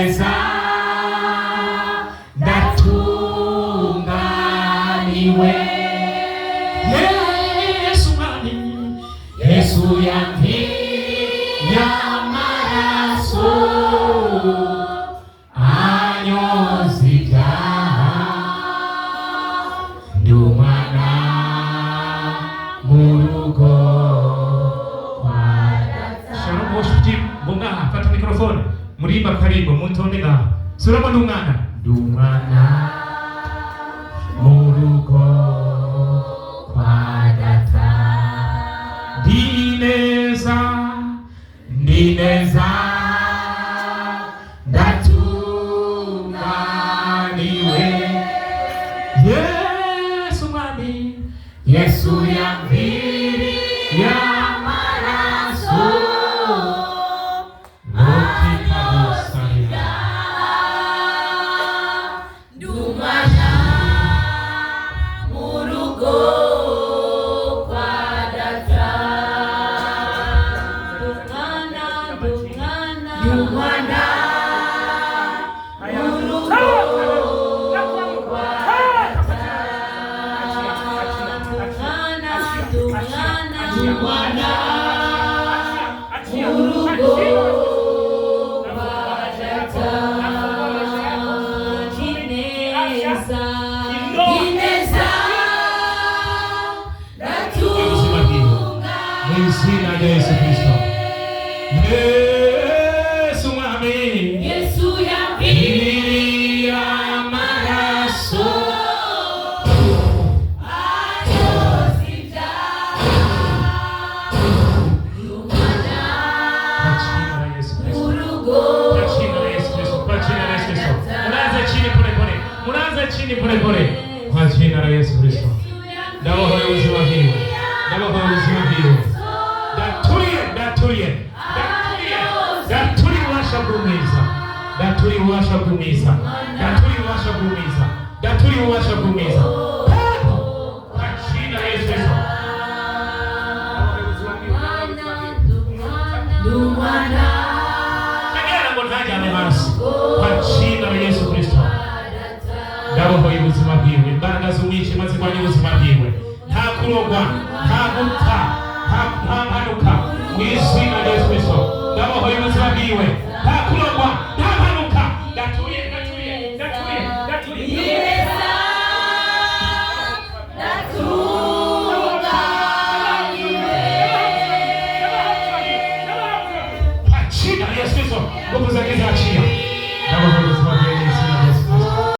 nineza ndatunganiwe. Yesu mwami, Yesu yampimye amaraso anyoza ibyaha, ndi umwana mu rugo kwa data. Shalom worship team, bunga fata mikrofone murimba karibu muntonde ngaho. Suramo ndi umwana mu rugo kwa data. Ndineza ndatunganiwe. Yesu mwami, Yesu yampimye amaraso Yesu Kristo. Yesu mwami, Yesu yampimye amaraso anyoza ibyaha, ndi umwana mu rugo kwa Yesu Kristo. Muraza chini pole pole kwa jina la Yesu Kristo. Ndabahoye ubuzima bwiwe, ndabahoye ubuzima bwiwe. Daturi washa kumiza. Kwa jina la Yesu Kristo. Kwa jina la Yesu Kristo. Ndabahoye ubuzima bwiwe, imbaraga z'umwishi maze kwanya ubuzima bwiwe. Nta kurogwa, nta gupfa, nta mpanuka mu izina rya Yesu Kristo. Ndabahoye ubuzima bwiwe, nta kurogwa, nta mpanuka. Ndatuye. Kwa jina la Yesu Kristo. Nguvu zake